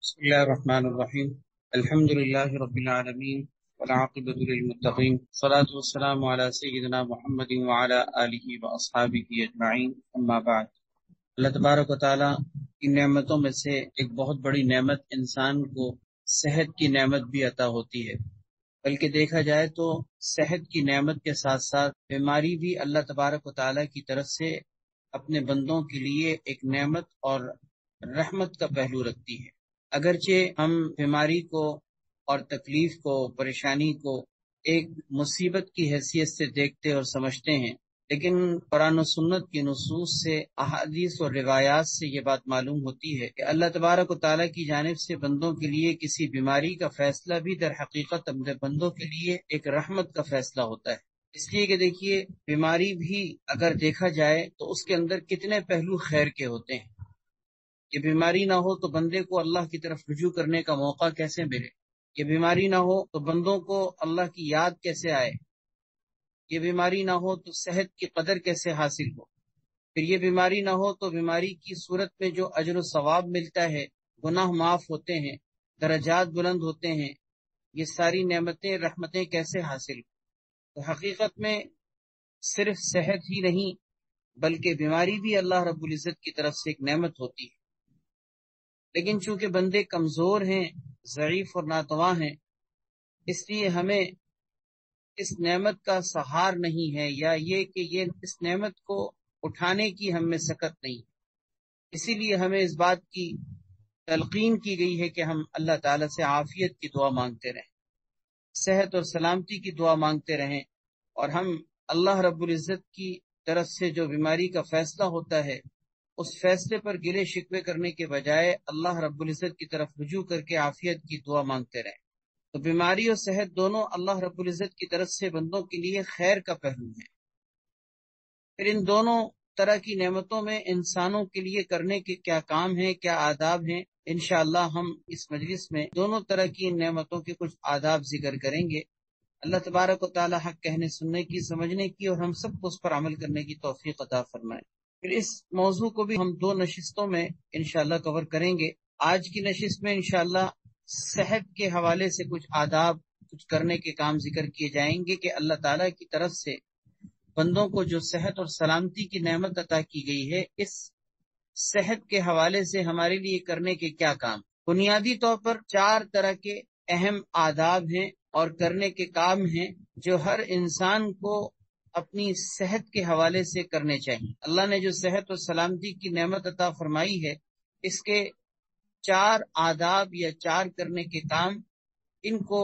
بسم الله الرحمن الرحيم. الحمد لله رب العالمين والعاقبة للمتقين، الصلاة والسلام على سيدنا محمد وعلى آله وأصحابه أجمعين، أما بعد. اللہ تبارک و تعالیٰ کی نعمتوں میں سے ایک بہت بڑی نعمت انسان کو صحت کی نعمت بھی عطا ہوتی ہے، بلکہ دیکھا جائے تو صحت کی نعمت کے ساتھ ساتھ بیماری بھی اللہ تبارک و تعالیٰ کی طرف سے اپنے بندوں کے لیے ایک نعمت اور رحمت کا پہلو رکھتی ہے۔ اگرچہ ہم بیماری کو اور تکلیف کو، پریشانی کو ایک مصیبت کی حیثیت سے دیکھتے اور سمجھتے ہیں، لیکن قرآن و سنت کی نصوص سے، احادیث اور روایات سے یہ بات معلوم ہوتی ہے کہ اللہ تبارک و تعالیٰ کی جانب سے بندوں کے لیے کسی بیماری کا فیصلہ بھی در حقیقت اپنے بندوں کے لیے ایک رحمت کا فیصلہ ہوتا ہے۔ اس لیے کہ دیکھیے، بیماری بھی اگر دیکھا جائے تو اس کے اندر کتنے پہلو خیر کے ہوتے ہیں۔ یہ بیماری نہ ہو تو بندے کو اللہ کی طرف رجوع کرنے کا موقع کیسے ملے؟ یہ بیماری نہ ہو تو بندوں کو اللہ کی یاد کیسے آئے؟ یہ بیماری نہ ہو تو صحت کی قدر کیسے حاصل ہو؟ پھر یہ بیماری نہ ہو تو بیماری کی صورت میں جو اجر و ثواب ملتا ہے، گناہ معاف ہوتے ہیں، درجات بلند ہوتے ہیں، یہ ساری نعمتیں، رحمتیں کیسے حاصل ہو؟ تو حقیقت میں صرف صحت ہی نہیں بلکہ بیماری بھی اللہ رب العزت کی طرف سے ایک نعمت ہوتی ہے، لیکن چونکہ بندے کمزور ہیں، ضعیف اور ناتواں ہیں، اس لیے ہمیں اس نعمت کا سہار نہیں ہے، یا یہ کہ یہ اس نعمت کو اٹھانے کی ہم میں سکت نہیں۔ اسی لیے ہمیں اس بات کی تلقین کی گئی ہے کہ ہم اللہ تعالیٰ سے عافیت کی دعا مانگتے رہیں، صحت اور سلامتی کی دعا مانگتے رہیں، اور ہم اللہ رب العزت کی طرف سے جو بیماری کا فیصلہ ہوتا ہے اس فیصلے پر گلے شکوے کرنے کے بجائے اللہ رب العزت کی طرف رجوع کر کے عافیت کی دعا مانگتے رہیں۔ تو بیماری اور صحت دونوں اللہ رب العزت کی طرف سے بندوں کے لیے خیر کا پہلو ہے۔ پھر ان دونوں طرح کی نعمتوں میں انسانوں کے لیے کرنے کے کیا کام ہیں، کیا آداب ہیں، انشاءاللہ ہم اس مجلس میں دونوں طرح کی ان نعمتوں کے کچھ آداب ذکر کریں گے۔ اللہ تبارک و تعالی حق کہنے، سننے کی، سمجھنے کی اور ہم سب کو اس پر عمل کرنے کی توفیق عطا فرمائے۔ پھر اس موضوع کو بھی ہم 2 نشستوں میں انشاءاللہ کور کریں گے۔ آج کی نشست میں انشاءاللہ صحت کے حوالے سے کچھ آداب، کچھ کرنے کے کام ذکر کیے جائیں گے کہ اللہ تعالیٰ کی طرف سے بندوں کو جو صحت اور سلامتی کی نعمت عطا کی گئی ہے، اس صحت کے حوالے سے ہمارے لیے کرنے کے کیا کام۔ بنیادی طور پر 4 طرح کے اہم آداب ہیں اور کرنے کے کام ہیں جو ہر انسان کو اپنی صحت کے حوالے سے کرنے چاہیے۔ اللہ نے جو صحت اور سلامتی کی نعمت عطا فرمائی ہے، اس کے 4 آداب یا 4 کرنے کے کام، ان کو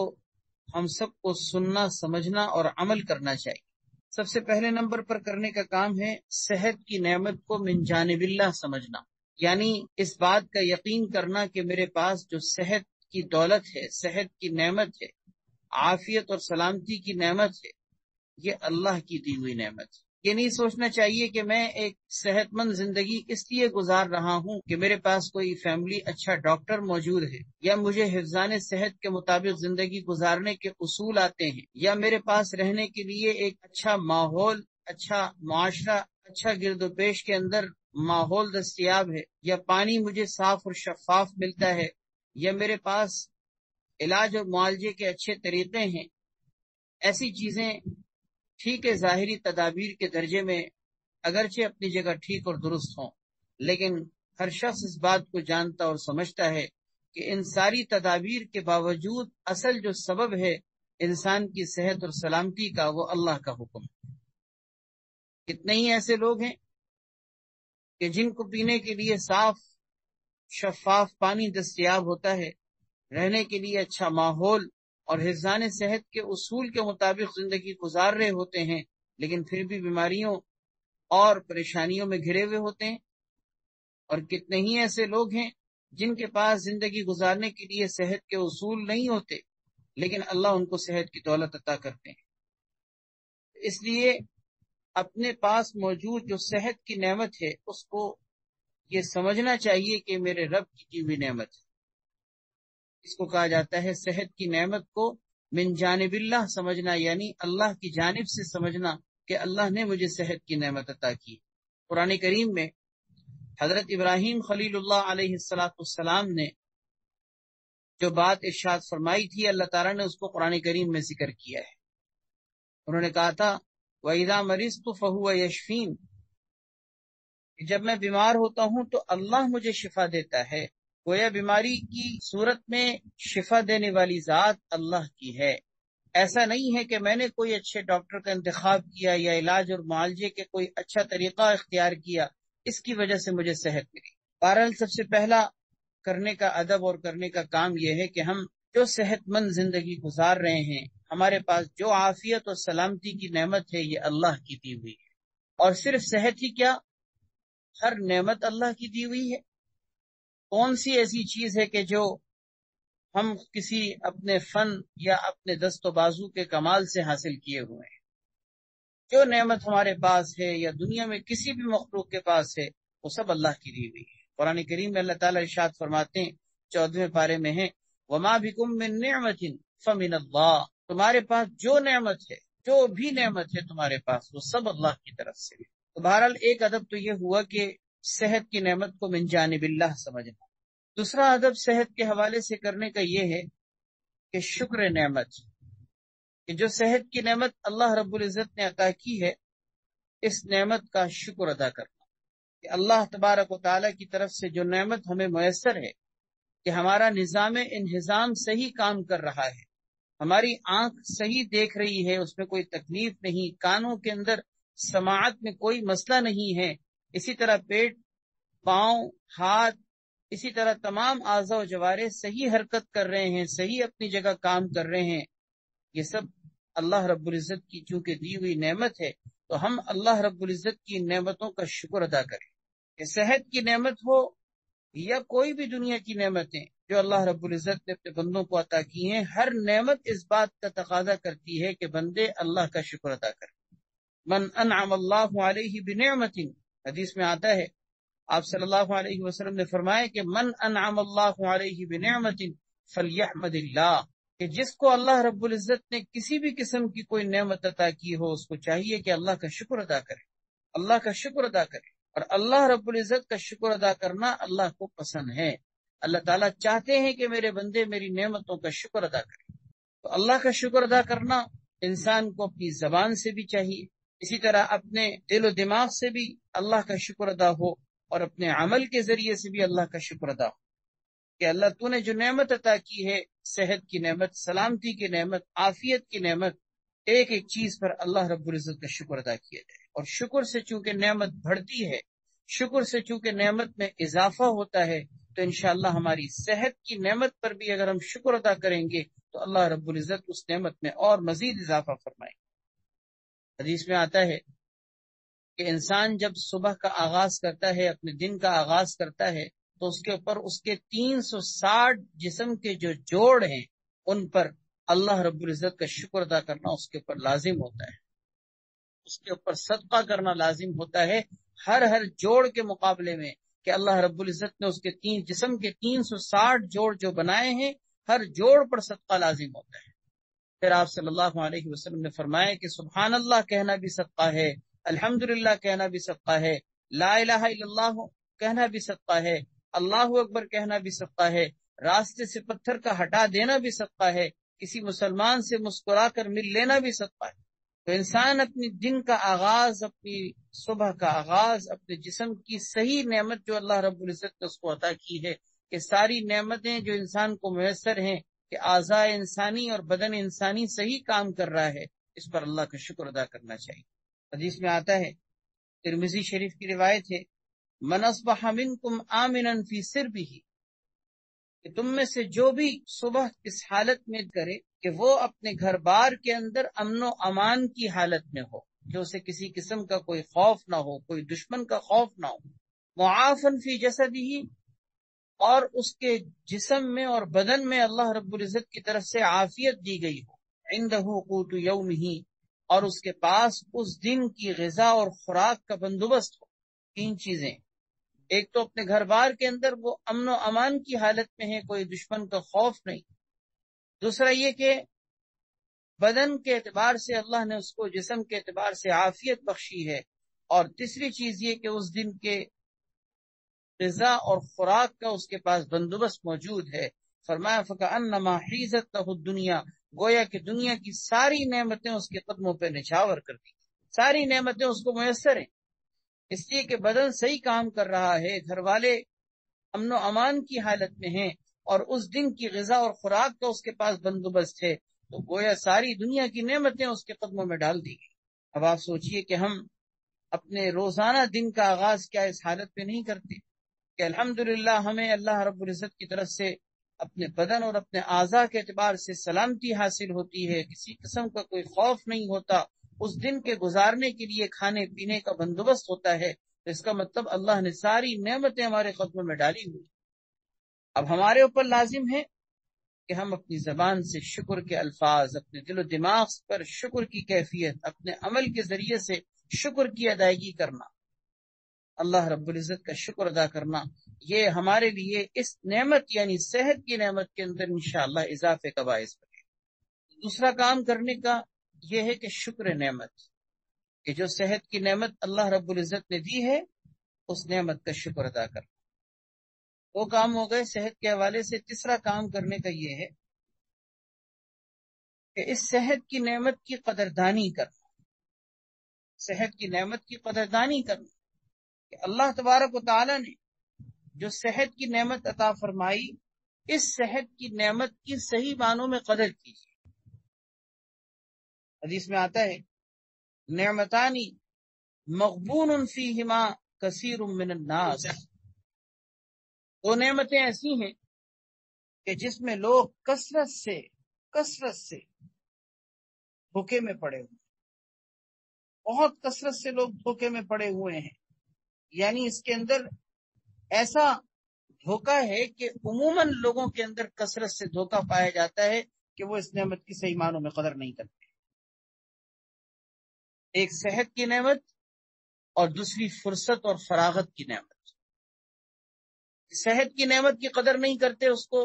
ہم سب کو سننا، سمجھنا اور عمل کرنا چاہیے۔ سب سے پہلے نمبر پر کرنے کا کام ہے صحت کی نعمت کو من جانب اللہ سمجھنا، یعنی اس بات کا یقین کرنا کہ میرے پاس جو صحت کی دولت ہے، صحت کی نعمت ہے، عافیت اور سلامتی کی نعمت ہے، یہ اللہ کی دی ہوئی نعمت ہے۔ یہ نہیں سوچنا چاہیے کہ میں ایک صحت مند زندگی اس لیے گزار رہا ہوں کہ میرے پاس کوئی فیملی اچھا ڈاکٹر موجود ہے، یا مجھے حفظان صحت کے مطابق زندگی گزارنے کے اصول آتے ہیں، یا میرے پاس رہنے کے لیے ایک اچھا ماحول، اچھا معاشرہ، اچھا گرد و پیش کے اندر ماحول دستیاب ہے، یا پانی مجھے صاف اور شفاف ملتا ہے، یا میرے پاس علاج اور معالجے کے اچھے طریقے ہیں۔ ایسی چیزیں ٹھیک ہے، ظاہری تدابیر کے درجے میں اگرچہ اپنی جگہ ٹھیک اور درست ہوں، لیکن ہر شخص اس بات کو جانتا اور سمجھتا ہے کہ ان ساری تدابیر کے باوجود اصل جو سبب ہے انسان کی صحت اور سلامتی کا، وہ اللہ کا حکم ہے۔ کتنے ہی ایسے لوگ ہیں کہ جن کو پینے کے لیے صاف شفاف پانی دستیاب ہوتا ہے، رہنے کے لیے اچھا ماحول اور حفظان صحت کے اصول کے مطابق زندگی گزار رہے ہوتے ہیں، لیکن پھر بھی بیماریوں اور پریشانیوں میں گھرے ہوئے ہوتے ہیں۔ اور کتنے ہی ایسے لوگ ہیں جن کے پاس زندگی گزارنے کے لیے صحت کے اصول نہیں ہوتے، لیکن اللہ ان کو صحت کی دولت عطا کرتے ہیں۔ اس لیے اپنے پاس موجود جو صحت کی نعمت ہے، اس کو یہ سمجھنا چاہیے کہ میرے رب کی دی ہوئی نعمت ہے۔ اس کو کہا جاتا ہے صحت کی نعمت کو من جانب اللہ سمجھنا، یعنی اللہ کی جانب سے سمجھنا کہ اللہ نے مجھے صحت کی نعمت عطا کی۔ قرآن کریم میں حضرت ابراہیم خلیل اللہ علیہ السلام نے جو بات ارشاد فرمائی تھی اللہ تعالیٰ نے اس کو قرآن کریم میں ذکر کیا ہے۔ انہوں نے کہا تھا وَإِذَا مَرِضْتُ فَهُوَ يَشْفِينِ، جب میں بیمار ہوتا ہوں تو اللہ مجھے شفا دیتا ہے۔ گویا بیماری کی صورت میں شفا دینے والی ذات اللہ کی ہے۔ ایسا نہیں ہے کہ میں نے کوئی اچھے ڈاکٹر کا انتخاب کیا یا علاج اور معالجے کے کوئی اچھا طریقہ اختیار کیا، اس کی وجہ سے مجھے صحت ملی۔ بہرحال سب سے پہلا کرنے کا ادب اور کرنے کا کام یہ ہے کہ ہم جو صحت مند زندگی گزار رہے ہیں، ہمارے پاس جو عافیت اور سلامتی کی نعمت ہے یہ اللہ کی دی ہوئی ہے۔ اور صرف صحت ہی کیا، ہر نعمت اللہ کی دی ہوئی ہے۔ کون سی ایسی چیز ہے کہ جو ہم کسی اپنے فن یا اپنے دست و بازو کے کمال سے حاصل کیے ہوئے ہیں؟ جو نعمت ہمارے پاس ہے یا دنیا میں کسی بھی مخلوق کے پاس ہے وہ سب اللہ کی دی ہوئی ہے۔ قرآن کریم میں اللہ تعالیٰ ارشاد فرماتے ہیں 14ویں پارے میں ہے وَمَا بِكُم مِّن نِّعْمَةٍ فَمِنَ اللَّهِ، تمہارے پاس جو نعمت ہے، جو بھی نعمت ہے تمہارے پاس وہ سب اللہ کی طرف سے ہے۔ تو بہرحال ایک ادب تو یہ ہوا کہ صحت کی نعمت کو من جانب اللہ سمجھنا۔ دوسرا ادب صحت کے حوالے سے کرنے کا یہ ہے کہ شکر نعمت، کہ جو صحت کی نعمت اللہ رب العزت نے عطا کی ہے اس نعمت کا شکر ادا کرنا، کہ اللہ تبارک و تعالیٰ کی طرف سے جو نعمت ہمیں میسر ہے کہ ہمارا نظام انہضام صحیح کام کر رہا ہے، ہماری آنکھ صحیح دیکھ رہی ہے، اس میں کوئی تکلیف نہیں، کانوں کے اندر سماعت میں کوئی مسئلہ نہیں ہے، اسی طرح پیٹ، پاؤں، ہاتھ، اسی طرح تمام اعضاء و جوارح صحیح حرکت کر رہے ہیں، صحیح اپنی جگہ کام کر رہے ہیں، یہ سب اللہ رب العزت کی چونکہ دی ہوئی نعمت ہے تو ہم اللہ رب العزت کی نعمتوں کا شکر ادا کریں۔ کہ صحت کی نعمت ہو یا کوئی بھی دنیا کی نعمتیں جو اللہ رب العزت نے اپنے بندوں کو عطا کی ہیں، ہر نعمت اس بات کا تقاضا کرتی ہے کہ بندے اللہ کا شکر ادا کریں۔ من انعم اللہ علیہ بنعمت، حدیث میں آتا ہے آپ صلی اللہ علیہ وسلم نے فرمایا کہ من انعم اللہ علیہ بنعمت فلیحمد اللہ، کہ جس کو اللہ رب العزت نے کسی بھی قسم کی کوئی نعمت عطا کی ہو اس کو چاہیے کہ اللہ کا شکر ادا کرے، اللہ کا شکر ادا کرے۔ اور اللہ رب العزت کا شکر ادا کرنا اللہ کو پسند ہے۔ اللہ تعالیٰ چاہتے ہیں کہ میرے بندے میری نعمتوں کا شکر ادا کریں۔ تو اللہ کا شکر ادا کرنا انسان کو اپنی زبان سے بھی چاہیے، اسی طرح اپنے دل و دماغ سے بھی اللہ کا شکر ادا ہو، اور اپنے عمل کے ذریعے سے بھی اللہ کا شکر ادا ہو کہ اللہ تو نے جو نعمت عطا کی ہے، صحت کی نعمت، سلامتی کی نعمت، عافیت کی نعمت، ایک ایک چیز پر اللہ رب العزت کا شکر ادا کیا جائے۔ اور شکر سے چونکہ نعمت بڑھتی ہے، شکر سے چونکہ نعمت میں اضافہ ہوتا ہے، تو انشاءاللہ ہماری صحت کی نعمت پر بھی اگر ہم شکر ادا کریں گے تو اللہ رب العزت اس نعمت میں اور مزید اضافہ فرمائے۔ حدیث میں آتا ہے کہ انسان جب صبح کا آغاز کرتا ہے، اپنے دن کا آغاز کرتا ہے، تو اس کے اوپر اس کے 360 جسم کے جو جوڑ ہیں ان پر اللہ رب العزت کا شکر ادا کرنا اس کے اوپر لازم ہوتا ہے، اس کے اوپر صدقہ کرنا لازم ہوتا ہے، ہر جوڑ کے مقابلے میں، کہ اللہ رب العزت نے اس کے جسم کے 360 جوڑ جو بنائے ہیں، ہر جوڑ پر صدقہ لازم ہوتا ہے۔ پھر آپ صلی اللہ علیہ وسلم نے فرمایا کہ سبحان اللہ کہنا بھی صدقہ ہے، الحمدللہ کہنا بھی صدقہ ہے، لا الہ الا اللہ کہنا بھی صدقہ ہے، اللہ اکبر کہنا بھی صدقہ ہے، راستے سے پتھر کا ہٹا دینا بھی صدقہ ہے، کسی مسلمان سے مسکرا کر مل لینا بھی صدقہ ہے۔ تو انسان اپنی دن کا آغاز، اپنی صبح کا آغاز اپنے جسم کی صحیح نعمت جو اللہ رب العزت نے اس کو عطا کی ہے، کہ ساری نعمتیں جو انسان کو میسر ہیں کہ اعضاء انسانی اور بدن انسانی صحیح کام کر رہا ہے، اس پر اللہ کا شکر ادا کرنا چاہیے۔ حدیث میں آتا ہے، ترمذی شریف کی روایت ہے، من اصبح منکم آمنا فی سربہ، کہ تم میں سے جو بھی صبح اس حالت میں کرے کہ وہ اپنے گھر بار کے اندر امن و امان کی حالت میں ہو، کہ اسے کسی قسم کا کوئی خوف نہ ہو، کوئی دشمن کا خوف نہ ہو، معافن فی جسدہ، اور اس کے جسم میں اور بدن میں اللہ رب العزت کی طرف سے عافیت دی گئی ہو، عندہ قوت یومہ، اور اس کے پاس اس دن کی غذا اور خوراک کا بندوبست ہو۔ 3 چیزیں، ایک تو اپنے گھر بار کے اندر وہ امن و امان کی حالت میں ہے، کوئی دشمن کا خوف نہیں، دوسرا یہ کہ بدن کے اعتبار سے اللہ نے اس کو جسم کے اعتبار سے عافیت بخشی ہے، اور تیسری چیز یہ کہ اس دن کے غذا اور خوراک کا اس کے پاس بندوبست موجود ہے۔ فرمایا فَكَأَنَّمَا حِيزَتْ لَهُ الدُّنْيَا، گویا کہ دنیا کی ساری نعمتیں اس کے قدموں پہ نچھاور کر دی، ساری نعمتیں اس کو میسر ہیں، اس لیے کہ بدن صحیح کام کر رہا ہے، گھر والے امن و امان کی حالت میں ہیں، اور اس دن کی غذا اور خوراک کا اس کے پاس بندوبست ہے، تو گویا ساری دنیا کی نعمتیں اس کے قدموں میں ڈال دی گئی۔ اب آپ سوچئے کہ ہم اپنے روزانہ دن کا آغاز کیا اس حالت پہ نہیں کرتے کہ الحمدللہ ہمیں اللہ رب العزت کی طرف سے اپنے بدن اور اپنے اعضاء کے اعتبار سے سلامتی حاصل ہوتی ہے، کسی قسم کا کوئی خوف نہیں ہوتا، اس دن کے گزارنے کے لیے کھانے پینے کا بندوبست ہوتا ہے، تو اس کا مطلب اللہ نے ساری نعمتیں ہمارے قدموں میں ڈالی ہوئی۔ اب ہمارے اوپر لازم ہے کہ ہم اپنی زبان سے شکر کے الفاظ، اپنے دل و دماغ پر شکر کی کیفیت، اپنے عمل کے ذریعے سے شکر کی ادائیگی کرنا، اللہ رب العزت کا شکر ادا کرنا، یہ ہمارے لیے اس نعمت یعنی صحت کی نعمت کے اندر انشاءاللہ اضافے کا باعث بنے۔ دوسرا کام کرنے کا یہ ہے کہ شکر نعمت، کہ جو صحت کی نعمت اللہ رب العزت نے دی ہے اس نعمت کا شکر ادا کرنا۔ وہ کام ہو گئے صحت کے حوالے سے۔ تیسرا کام کرنے کا یہ ہے کہ اس صحت کی نعمت کی قدردانی کرنا، صحت کی نعمت کی قدردانی کرنا کہ اللہ تبارک و تعالی نے جو صحت کی نعمت عطا فرمائی، اس صحت کی نعمت کی صحیح معنوں میں قدر کیجیے۔ حدیث میں آتا ہے نعمتانی مغبون فیہما کثیر من الناس، وہ نعمتیں ایسی ہیں کہ جس میں لوگ کثرت سے دھوکے میں پڑے ہوئے، بہت کثرت سے لوگ دھوکے میں پڑے ہوئے ہیں، یعنی اس کے اندر ایسا دھوکہ ہے کہ عموماً لوگوں کے اندر کثرت سے دھوکہ پایا جاتا ہے کہ وہ اس نعمت کی صحیح معنوں میں قدر نہیں کرتے۔ ایک صحت کی نعمت اور دوسری فرصت اور فراغت کی نعمت۔ صحت کی نعمت کی قدر نہیں کرتے اس کو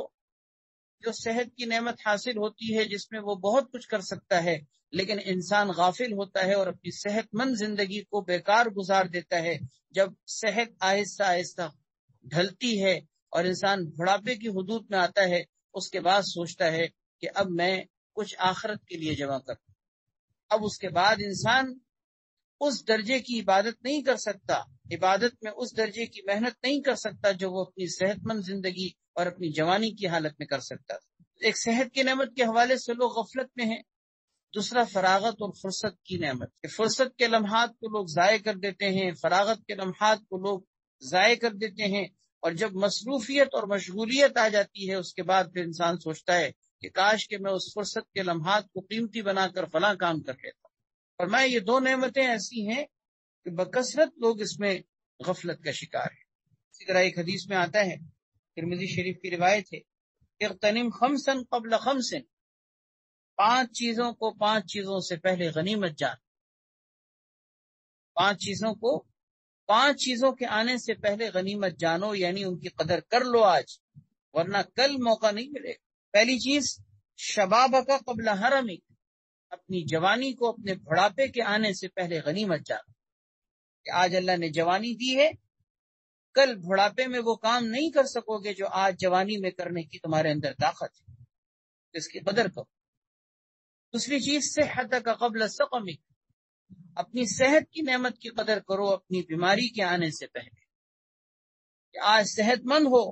جو صحت کی نعمت حاصل ہوتی ہے جس میں وہ بہت کچھ کر سکتا ہے، لیکن انسان غافل ہوتا ہے اور اپنی صحت مند زندگی کو بیکار گزار دیتا ہے۔ جب صحت آہستہ آہستہ ڈھلتی ہے اور انسان بڑھاپے کی حدود میں آتا ہے، اس کے بعد سوچتا ہے کہ اب میں کچھ آخرت کے لیے جمع کروں۔ اب اس کے بعد انسان اس درجے کی عبادت نہیں کر سکتا، عبادت میں اس درجے کی محنت نہیں کر سکتا جو وہ اپنی صحت مند زندگی اور اپنی جوانی کی حالت میں کر سکتا تھا۔ ایک صحت کی نعمت کے حوالے سے لوگ غفلت میں ہیں۔ دوسرا فراغت اور فرصت کی نعمت، فرصت کے لمحات کو لوگ ضائع کر دیتے ہیں، فراغت کے لمحات کو لوگ ضائع کر دیتے ہیں، اور جب مصروفیت اور مشغولیت آ جاتی ہے اس کے بعد پھر انسان سوچتا ہے کہ کاش کہ میں اس فرصت کے لمحات کو قیمتی بنا کر فلاں کام کر لیتا۔ فرمایا یہ دو نعمتیں ایسی ہیں کہ بکثرت لوگ اس میں غفلت کا شکار ہیں۔ اسی طرح ایک حدیث میں آتا ہے، ترمذی شریف کی روایت ہے، اغتنم خمسا قبل خمس، 5 چیزوں کو 5 چیزوں سے پہلے غنیمت جان، 5 چیزوں کو 5 چیزوں کے آنے سے پہلے غنیمت جانو، یعنی ان کی قدر کر لو آج، ورنہ کل موقع نہیں ملے گا۔ پہلی چیز شبابک قبل حرمک، اپنی جوانی کو اپنے بڑھاپے کے آنے سے پہلے غنیمت جانو، کہ آج اللہ نے جوانی دی ہے، کل بڑھاپے میں وہ کام نہیں کر سکو گے جو آج جوانی میں کرنے کی تمہارے اندر طاقت ہے، اس کی قدر کرو۔ دوسری چیز صحتک قبل سقمک، اپنی صحت کی نعمت کی قدر کرو اپنی بیماری کے آنے سے پہلے، کہ آج صحت مند ہو،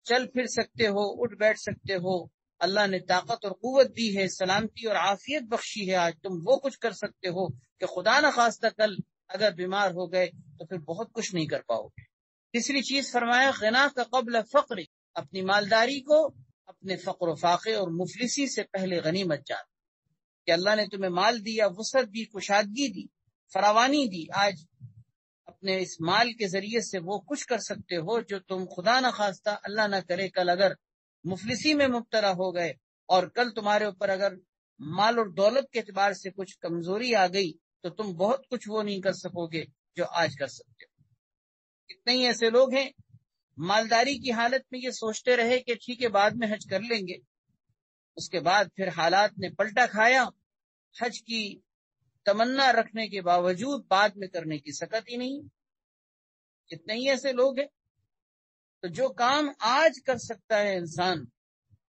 چل پھر سکتے ہو، اٹھ بیٹھ سکتے ہو، اللہ نے طاقت اور قوت دی ہے، سلامتی اور عافیت بخشی ہے، آج تم وہ کچھ کر سکتے ہو کہ خدا نخواستہ کل اگر بیمار ہو گئے تو پھر بہت کچھ نہیں کر پاؤ گے۔ تیسری چیز فرمایا غنا کا قبل فقر، اپنی مالداری کو اپنے فقر و فاقے اور مفلسی سے پہلے غنیمت جان، کہ اللہ نے تمہیں مال دیا، وسعت دی، کشادگی دی، فراوانی دی، آج اپنے اس مال کے ذریعے سے وہ کچھ کر سکتے ہو جو تم خدا نخواستہ اللہ نہ کرے کل اگر مفلسی میں مبتلا ہو گئے اور کل تمہارے اوپر اگر مال اور دولت کے اعتبار سے کچھ کمزوری آ گئی تو تم بہت کچھ وہ نہیں کر سکو گے جو آج کر سکتے ہو۔ کتنے ہی ایسے لوگ ہیں مالداری کی حالت میں یہ سوچتے رہے کہ ٹھیک ہے بعد میں حج کر لیں گے، اس کے بعد پھر حالات نے پلٹا کھایا، حج کی تمنا رکھنے کے باوجود بعد میں کرنے کی سکت ہی نہیں۔ کتنے ہی ایسے لوگ ہیں۔ تو جو کام آج کر سکتا ہے انسان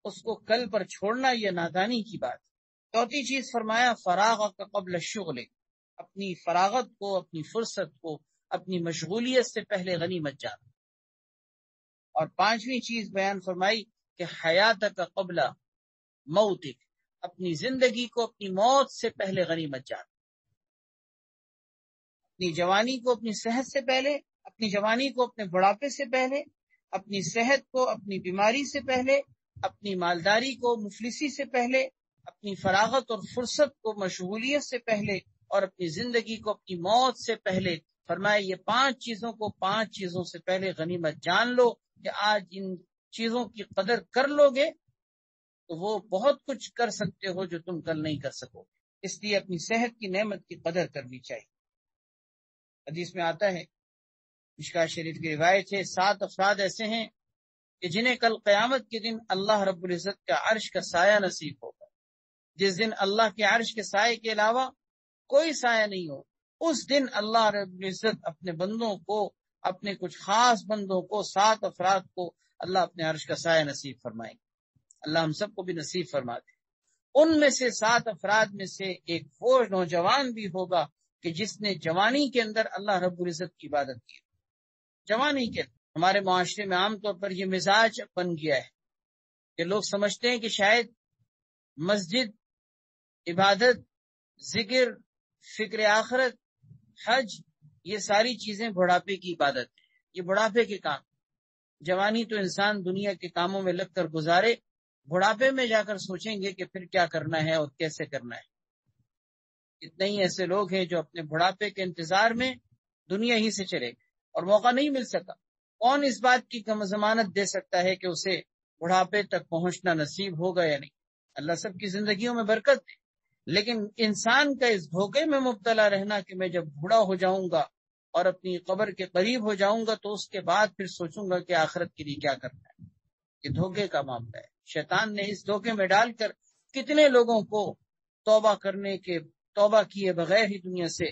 اس کو کل پر چھوڑنا یہ نادانی کی بات ہے۔ چوتھی چیز فرمایا فراغ کا قبل الشغل، اپنی فراغت کو، اپنی فرصت کو، اپنی مشغولیت سے پہلے غنیمت جانا۔ اور پانچویں چیز بیان فرمائی کہ حیات کا قبل موتک، اپنی زندگی کو اپنی موت سے پہلے غنیمت جانا، اپنی جوانی کو اپنی صحت سے پہلے، اپنی جوانی کو اپنے بڑھاپے سے پہلے، اپنی صحت کو اپنی بیماری سے پہلے، اپنی مالداری کو مفلسی سے پہلے، اپنی فراغت اور فرصت کو مشغولیت سے پہلے، اور اپنی زندگی کو اپنی موت سے پہلے۔ فرمایا یہ پانچ چیزوں سے پہلے غنیمت جان لو کہ آج ان چیزوں کی قدر کر لو گے تو وہ بہت کچھ کر سکتے ہو جو تم کل نہیں کر سکو گے۔ اس لیے اپنی صحت کی نعمت کی قدر کرنی چاہیے۔ حدیث میں آتا ہے، مشکوٰۃ شریف کی روایت ہے، 7 افراد ایسے ہیں کہ جنہیں کل قیامت کے دن اللہ رب العزت کا عرش کا سایہ نصیب ہوگا۔ جس دن اللہ کے عرش کے سائے کے علاوہ کوئی سایہ نہیں ہو، اس دن اللہ رب العزت اپنے بندوں کو، اپنے کچھ خاص بندوں کو، 7 افراد کو اللہ اپنے عرش کا سایہ نصیب فرمائیں گے۔ اللہ ہم سب کو بھی نصیب فرما دے۔ ان میں سے 7 افراد میں سے ایک وہ نوجوان بھی ہوگا کہ جس نے جوانی کے اندر اللہ رب العزت کی عبادت کی۔ جوانی کے اندر ہمارے معاشرے میں عام طور پر یہ مزاج بن گیا ہے کہ لوگ سمجھتے ہیں کہ شاید مسجد، عبادت، ذکر، فکر آخرت، حج، یہ ساری چیزیں بڑھاپے کی عبادت ہے، یہ بڑھاپے کے کام۔ جوانی تو انسان دنیا کے کاموں میں لگ کر گزارے، بڑھاپے میں جا کر سوچیں گے کہ پھر کیا کرنا ہے اور کیسے کرنا ہے۔ اتنے ہی ایسے لوگ ہیں جو اپنے بڑھاپے کے انتظار میں دنیا ہی سے چلے گئے اور موقع نہیں مل سکا۔ کون اس بات کی ضمانت دے سکتا ہے کہ اسے بڑھاپے تک پہنچنا نصیب ہوگا یا نہیں؟ اللہ سب کی زندگیوں میں برکت دے، لیکن انسان کا اس دھوکے میں مبتلا رہنا کہ میں جب بوڑھا ہو جاؤں گا اور اپنی قبر کے قریب ہو جاؤں گا تو اس کے بعد پھر سوچوں گا کہ آخرت کے لیے کیا کرنا ہے، یہ دھوکے کا معاملہ ہے۔ شیطان نے اس دھوکے میں ڈال کر کتنے لوگوں کو توبہ کیے بغیر ہی دنیا سے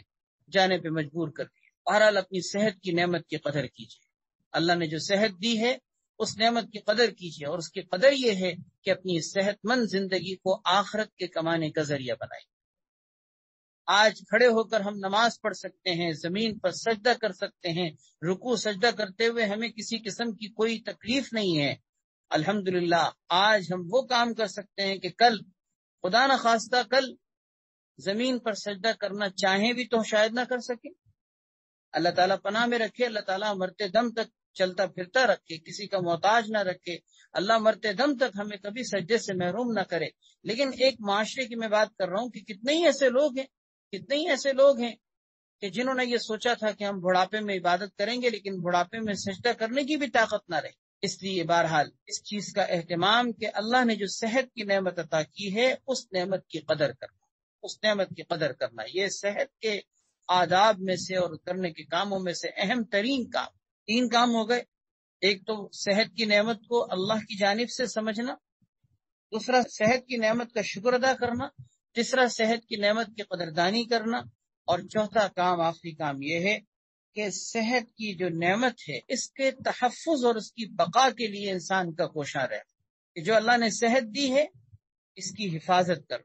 جانے پہ مجبور کر دیا۔ بہرحال اپنی صحت کی نعمت کی قدر کیجیے، اللہ نے جو صحت دی ہے اس نعمت کی قدر کیجیے، اور اس کی قدر یہ ہے کہ اپنی صحت مند زندگی کو آخرت کے کمانے کا ذریعہ بنائیں۔ آج کھڑے ہو کر ہم نماز پڑھ سکتے ہیں، زمین پر سجدہ کر سکتے ہیں، رکوع سجدہ کرتے ہوئے ہمیں کسی قسم کی کوئی تکلیف نہیں ہے۔ الحمدللہ آج ہم وہ کام کر سکتے ہیں کہ کل خدا نخواستہ کل زمین پر سجدہ کرنا چاہیں بھی تو شاید نہ کر سکیں۔ اللہ تعالیٰ پناہ میں رکھے، اللہ تعالیٰ مرتے دم تک چلتا پھرتا رکھے، کسی کا محتاج نہ رکھے، اللہ مرتے دم تک ہمیں کبھی سجدے سے محروم نہ کرے۔ لیکن ایک معاشرے کی میں بات کر رہا ہوں کہ کتنے ہی ایسے لوگ ہیں کہ جنہوں نے یہ سوچا تھا کہ ہم بڑھاپے میں عبادت کریں گے لیکن بڑھاپے میں سجدہ کرنے کی بھی طاقت نہ رہے۔ اس لیے بہرحال اس چیز کا اہتمام کہ اللہ نے جو صحت کی نعمت عطا کی ہے اس نعمت کی قدر کرنا، یہ صحت کے آداب میں سے اور کرنے کے کاموں میں سے اہم ترین کام۔ 3 کام ہو گئے، ایک تو صحت کی نعمت کو اللہ کی جانب سے سمجھنا، دوسرا صحت کی نعمت کا شکر ادا کرنا، تیسرا صحت کی نعمت کی قدردانی کرنا، اور چوتھا کام، آخری کام یہ ہے کہ صحت کی جو نعمت ہے اس کے تحفظ اور اس کی بقا کے لیے انسان کا کوشاں رہے کہ جو اللہ نے صحت دی ہے اس کی حفاظت کرو،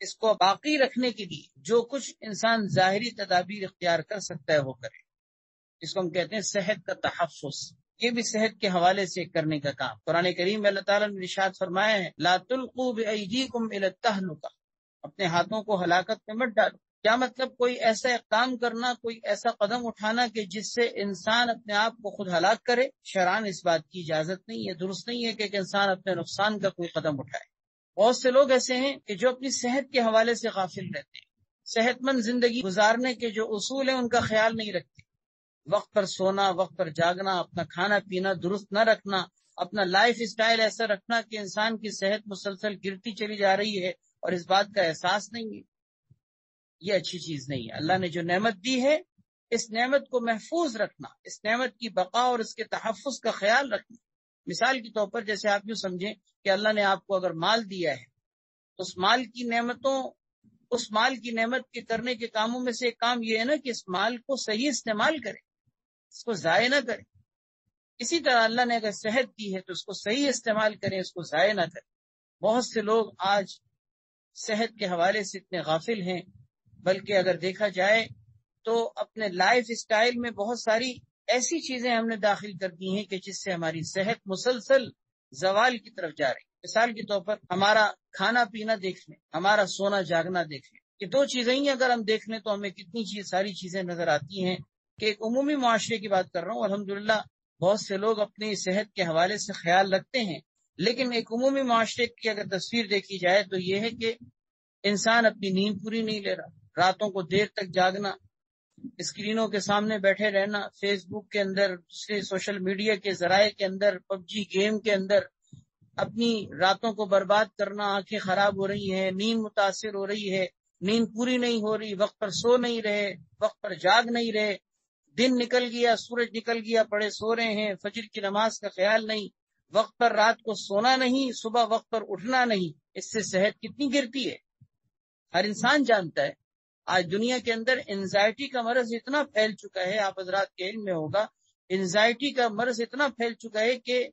اس کو باقی رکھنے کے لیے جو کچھ انسان ظاہری تدابیر اختیار کر سکتا ہے وہ کرے، اس کو ہم کہتے ہیں صحت کا تحفظ۔ یہ بھی صحت کے حوالے سے کرنے کا کام۔ قرآن کریم میں اللہ تعالیٰ نے ارشاد فرمایا ہے لا تلقوا بأیدیکم الی التہلکہ، اپنے ہاتھوں کو ہلاکت میں مت ڈالو۔ کیا مطلب؟ کوئی ایسا اقدام کرنا، کوئی ایسا قدم اٹھانا کہ جس سے انسان اپنے آپ کو خود ہلاک کرے، شرعاً اس بات کی اجازت نہیں ہے، درست نہیں ہے کہ ایک انسان اپنے نقصان کا کوئی قدم اٹھائے۔ بہت سے لوگ ایسے ہیں کہ جو اپنی صحت کے حوالے سے غافل رہتے ہیں، صحت مند زندگی گزارنے کے جو اصول ہیں ان کا خیال نہیں رکھتے، وقت پر سونا، وقت پر جاگنا، اپنا کھانا پینا درست نہ رکھنا، اپنا لائف اسٹائل ایسا رکھنا کہ انسان کی صحت مسلسل گرتی چلی جا رہی ہے اور اس بات کا احساس نہیں ہے، یہ اچھی چیز نہیں ہے۔ اللہ نے جو نعمت دی ہے اس نعمت کو محفوظ رکھنا، اس نعمت کی بقا اور اس کے تحفظ کا خیال رکھنا۔ مثال کے طور پر جیسے آپ یوں سمجھیں کہ اللہ نے آپ کو اگر مال دیا ہے، اس مال کی نعمت کے کرنے کے کاموں میں سے ایک کام یہ ہے نا کہ اس مال کو صحیح استعمال کرے، اس کو ضائع نہ کرے۔ اسی طرح اللہ نے اگر صحت دی ہے تو اس کو صحیح استعمال کریں، اس کو ضائع نہ کریں۔ بہت سے لوگ آج صحت کے حوالے سے اتنے غافل ہیں، بلکہ اگر دیکھا جائے تو اپنے لائف اسٹائل میں بہت ساری ایسی چیزیں ہم نے داخل کر دی ہیں کہ جس سے ہماری صحت مسلسل زوال کی طرف جا رہی ہے۔ مثال کے طور پر ہمارا کھانا پینا دیکھ لیں، ہمارا سونا جاگنا دیکھ لیں، یہ دو چیزیں ہی اگر ہم دیکھ لیں تو ہمیں کتنی ساری چیزیں نظر آتی ہیں کہ ایک عمومی معاشرے کی بات کر رہا ہوں، الحمدللہ بہت سے لوگ اپنی صحت کے حوالے سے خیال رکھتے ہیں، لیکن ایک عمومی معاشرے کی اگر تصویر دیکھی جائے تو یہ ہے کہ انسان اپنی نیند پوری نہیں لے رہا، راتوں کو دیر تک جاگنا، اسکرینوں کے سامنے بیٹھے رہنا، فیس بک کے اندر، دوسرے سوشل میڈیا کے ذرائع کے اندر، پب جی گیم کے اندر اپنی راتوں کو برباد کرنا، آنکھیں خراب ہو رہی ہیں، نیند متاثر ہو رہی ہے، نیند پوری نہیں ہو رہی، وقت پر سو نہیں رہے، وقت پر جاگ نہیں رہے، دن نکل گیا، سورج نکل گیا، پڑے سو رہے ہیں، فجر کی نماز کا خیال نہیں، وقت پر رات کو سونا نہیں، صبح وقت پر اٹھنا نہیں، اس سے صحت کتنی گرتی ہے۔ ہر انسان جانتا ہے آج دنیا کے اندر انزائٹی کا مرض اتنا پھیل چکا ہے، آپ حضرات کے علم میں ہوگا، انزائٹی کا مرض اتنا پھیل چکا ہے کہ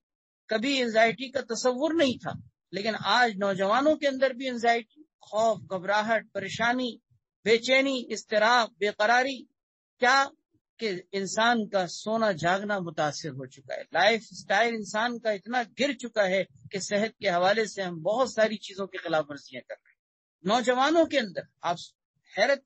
کبھی انزائٹی کا تصور نہیں تھا، لیکن آج نوجوانوں کے اندر بھی انزائٹی، خوف، گھبراہٹ، پریشانی، بے چینی، اضطراب، بے قراری، کیا کہ انسان کا سونا جاگنا متاثر ہو چکا ہے، لائف سٹائل انسان کا اتنا گر چکا ہے کہ صحت کے حوالے سے ہم بہت ساری چیزوں کی خلاف ورزیاں کر رہے ہیں۔ نوجوانوں کے اندر آپ حیرت،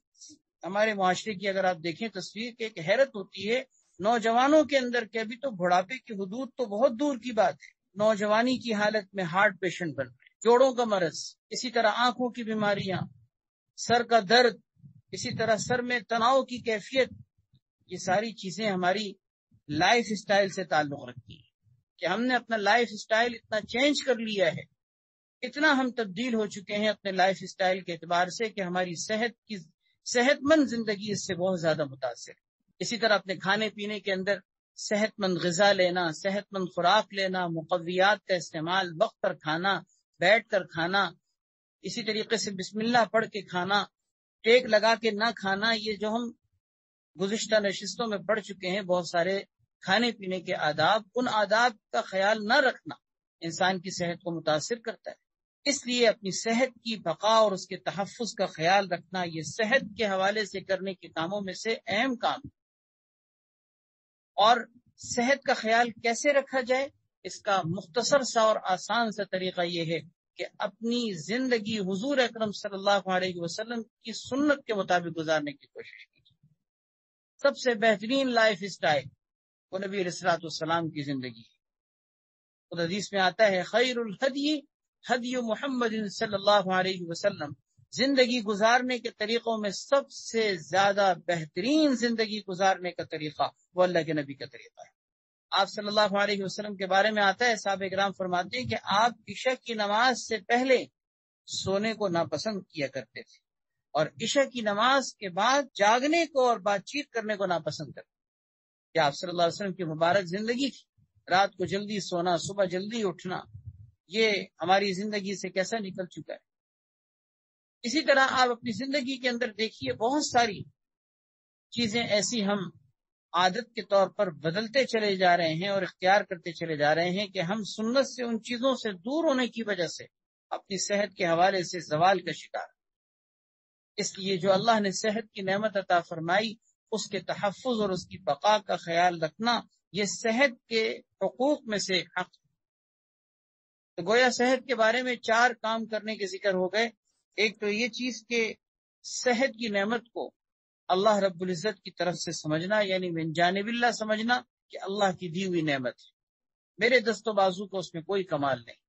ہمارے معاشرے کی اگر آپ دیکھیں تصویر کہ ایک حیرت ہوتی ہے نوجوانوں کے اندر کہ ابھی تو بڑھاپے کی حدود تو بہت دور کی بات ہے، نوجوانی کی حالت میں ہارٹ پیشنٹ بن رہے، جوڑوں کا مرض، اسی طرح آنکھوں کی بیماریاں، سر کا درد، اسی طرح سر میں تناؤ کی کیفیت، یہ ساری چیزیں ہماری لائف اسٹائل سے تعلق رکھتی ہیں کہ ہم نے اپنا لائف اسٹائل اتنا چینج کر لیا ہے، اتنا ہم تبدیل ہو چکے ہیں اپنے لائف اسٹائل کے اعتبار سے کہ ہماری صحت مند زندگی اس سے بہت زیادہ متاثر ہے۔ اسی طرح اپنے کھانے پینے کے اندر صحت مند غذا لینا، صحت مند خوراک لینا، مقویات کا استعمال، وقت پر کھانا، بیٹھ کر کھانا، اسی طریقے سے بسم اللہ پڑھ کے کھانا، ٹیک لگا کے نہ کھانا، یہ جو ہم گزشتہ نشستوں میں پڑھ چکے ہیں بہت سارے کھانے پینے کے آداب، ان آداب کا خیال نہ رکھنا انسان کی صحت کو متاثر کرتا ہے۔ اس لیے اپنی صحت کی بقا اور اس کے تحفظ کا خیال رکھنا یہ صحت کے حوالے سے کرنے کے کاموں میں سے اہم کام ہے۔ اور صحت کا خیال کیسے رکھا جائے، اس کا مختصر سا اور آسان سا طریقہ یہ ہے کہ اپنی زندگی حضور اکرم صلی اللہ علیہ وسلم کی سنت کے مطابق گزارنے کی کوشش کیجیے۔ سب سے بہترین لائف اسٹائل وہ نبی علیہ الصلوۃ والسلام کی زندگی ہے۔ خود حدیث میں آتا ہے خیر الہدی ہدی محمد صلی اللہ علیہ وسلم، زندگی گزارنے کے طریقوں میں سب سے زیادہ بہترین زندگی گزارنے کا طریقہ وہ اللہ کے نبی کا طریقہ ہے۔ آپ صلی اللہ علیہ وسلم کے بارے میں آتا ہے، صحابہ کرام فرماتے ہیں کہ آپ عشاء کی نماز سے پہلے سونے کو ناپسند کیا کرتے تھے اور عشاء کی نماز کے بعد جاگنے کو اور بات چیت کرنے کو ناپسند کرتے تھے۔ کہ آپ صلی اللہ علیہ وسلم کی مبارک زندگی تھی، رات کو جلدی سونا، صبح جلدی اٹھنا، یہ ہماری زندگی سے کیسا نکل چکا ہے۔ اسی طرح آپ اپنی زندگی کے اندر دیکھیے بہت ساری چیزیں ایسی ہم عادت کے طور پر بدلتے چلے جا رہے ہیں اور اختیار کرتے چلے جا رہے ہیں کہ ہم سنت سے ان چیزوں سے دور ہونے کی وجہ سے اپنی صحت کے حوالے سے زوال کا شکار۔ اس لیے جو اللہ نے صحت کی نعمت عطا فرمائی اس کے تحفظ اور اس کی بقا کا خیال رکھنا یہ صحت کے حقوق میں سے ایک حق ہے۔ تو گویا صحت کے بارے میں 4 کام کرنے کے ذکر ہو گئے۔ ایک تو یہ چیز کہ صحت کی نعمت کو اللہ رب العزت کی طرف سے سمجھنا، یعنی من جانب اللہ سمجھنا کہ اللہ کی دی ہوئی نعمت ہے، میرے دست و بازو کو اس میں کوئی کمال نہیں۔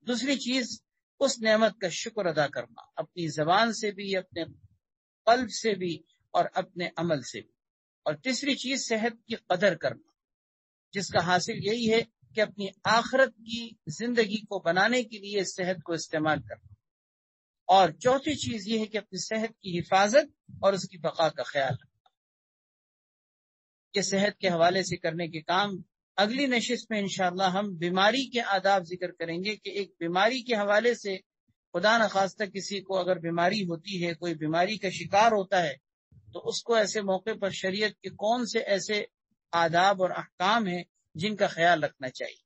دوسری چیز اس نعمت کا شکر ادا کرنا، اپنی زبان سے بھی، اپنے قلب سے بھی اور اپنے عمل سے بھی۔ اور تیسری چیز صحت کی قدر کرنا، جس کا حاصل یہی ہے کہ اپنی آخرت کی زندگی کو بنانے کے لیے صحت کو استعمال کرنا۔ اور چوتھی چیز یہ ہے کہ اپنی صحت کی حفاظت اور اس کی بقا کا خیال رکھنا۔ یہ صحت کے حوالے سے کرنے کے کام اگلی نشست میں انشاءاللہ ہم بیماری کے آداب ذکر کریں گے کہ ایک بیماری کے حوالے سے خدا نخواستہ کسی کو اگر بیماری ہوتی ہے، کوئی بیماری کا شکار ہوتا ہے، تو اس کو ایسے موقع پر شریعت کے کون سے ایسے آداب اور احکام ہیں جن کا خیال رکھنا چاہیے۔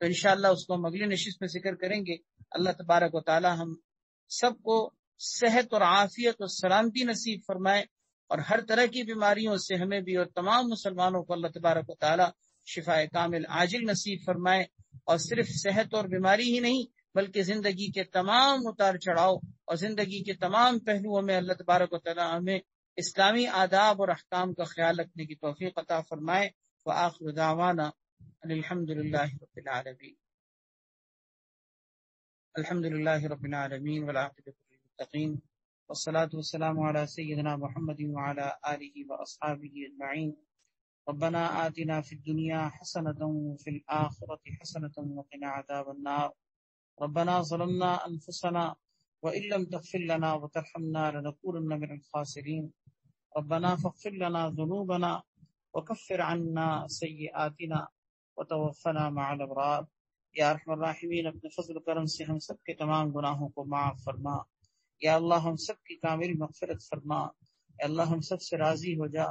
تو انشاءاللہ اس کو ہم اگلی نشست میں ذکر کریں گے۔ اللہ تبارک و تعالی ہم سب کو صحت اور عافیت اور سلامتی نصیب فرمائے، اور ہر طرح کی بیماریوں سے ہمیں بھی اور تمام مسلمانوں کو اللہ تبارک و تعالی شفاء کامل عاجل نصیب فرمائے، اور صرف صحت اور بیماری ہی نہیں بلکہ زندگی کے تمام اتار چڑھاؤ اور زندگی کے تمام پہلوؤں میں اللہ تبارک و تعالی ہمیں اسلامی آداب اور احکام کا خیال رکھنے کی توفیق عطا فرمائے۔ وآخر دعوانا الحمد للہ رب العالمین۔ الحمد للہ رب العالمین والعاقبۃ للمتقین والصلاة والسلام علی سیدنا محمد وعلی آلہ واصحابہ اجمعین۔ ربنا آتنا فی الدنیا حسنة وفی الآخرة حسنة وقنا عذاب النار۔ ربنا ظلمنا انفسنا وإن لم تغفر لنا وترحمنا لنكونن من الخاسرین۔ ربنا فاغفر لنا ذنوبنا وكفر عنا سیئاتنا وتوفنا مع الابرار۔ یا ارحم الراحمین، اپنے فضل و کرم سے ہم سب کے تمام گناہوں کو معاف فرما۔ یا اللہ ہم سب کی کامل مغفرت فرما۔ یا اللہ ہم سب سے راضی ہو جا،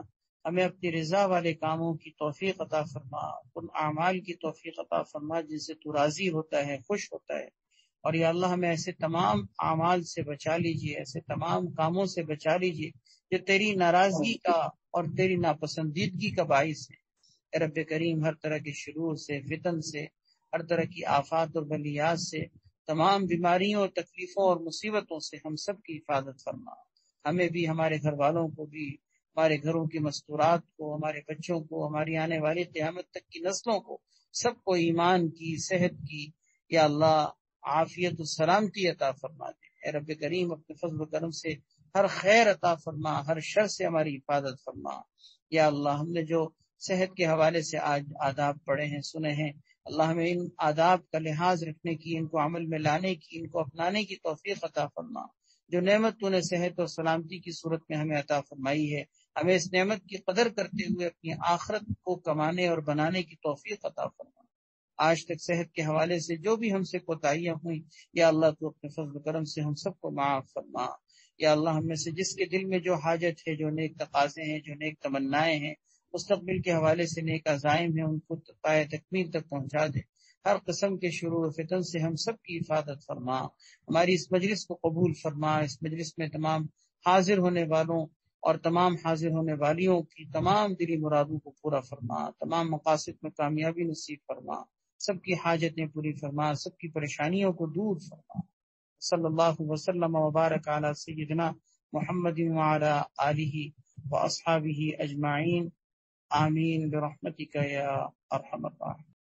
ہمیں اپنی رضا والے کاموں کی توفیق عطا فرما، ان اعمال کی توفیق عطا فرما جن سے تو راضی ہوتا ہے، خوش ہوتا ہے۔ اور یا اللہ ہمیں ایسے تمام اعمال سے بچا لیجیے، ایسے تمام کاموں سے بچا لیجیے جو تیری ناراضگی کا اور تیری ناپسندیدگی کا باعث ہے۔ اے رب کریم، ہر طرح کے شرور سے، فتن سے، ہر طرح کی آفات اور بلیات سے، تمام بیماریوں اور تکلیفوں اور مصیبتوں سے ہم سب کی حفاظت فرما۔ ہمیں بھی، ہمارے گھر والوں کو بھی، ہمارے گھروں کی مستورات کو، ہمارے بچوں کو، ہماری آنے والی قیامت تک کی نسلوں کو، سب کو ایمان کی، صحت کی، یا اللہ عافیت و سلامتی عطا فرما دے۔ اے رب کریم، اپنے فضل و کرم سے ہر خیر عطا فرما، ہر شر سے ہماری حفاظت فرما۔ یا اللہ ہم نے جو صحت کے حوالے سے آج آداب پڑھے ہیں، سنے ہیں، اللہ ہمیں ان آداب کا لحاظ رکھنے کی، ان کو عمل میں لانے کی، ان کو اپنانے کی توفیق عطا فرما۔ جو نعمت تو نے صحت اور سلامتی کی صورت میں ہمیں عطا فرمائی ہے، ہمیں اس نعمت کی قدر کرتے ہوئے اپنی آخرت کو کمانے اور بنانے کی توفیق عطا فرما۔ آج تک صحت کے حوالے سے جو بھی ہم سے کوتاہیاں ہوئیں، یا اللہ تو اپنے فضل و کرم سے ہم سب کو معاف فرما۔ یا اللہ ہم میں سے جس کے دل میں جو حاجت ہے، جو نیک تقاضے ہیں، جو نیک تمنائیں ہیں، مستقبل کے حوالے سے نیک عزائم ہیں، ان کو پائے تکمیل تک پہنچا دے۔ ہر قسم کے شرور و فتن سے ہم سب کی حفاظت فرما۔ ہماری اس مجلس کو قبول فرما۔ اس مجلس میں تمام حاضر ہونے والوں اور تمام حاضر ہونے والیوں کی تمام دلی مرادوں کو پورا فرما، تمام مقاصد میں کامیابی نصیب فرما، سب کی حاجتیں پوری فرما، سب کی پریشانیوں کو دور فرما۔ صلی اللہ وسلم وبارک علی سیدنا محمد وعلی آلہ واصحابہ اجمعین، آمین برحمتک یا ارحم الراحمین۔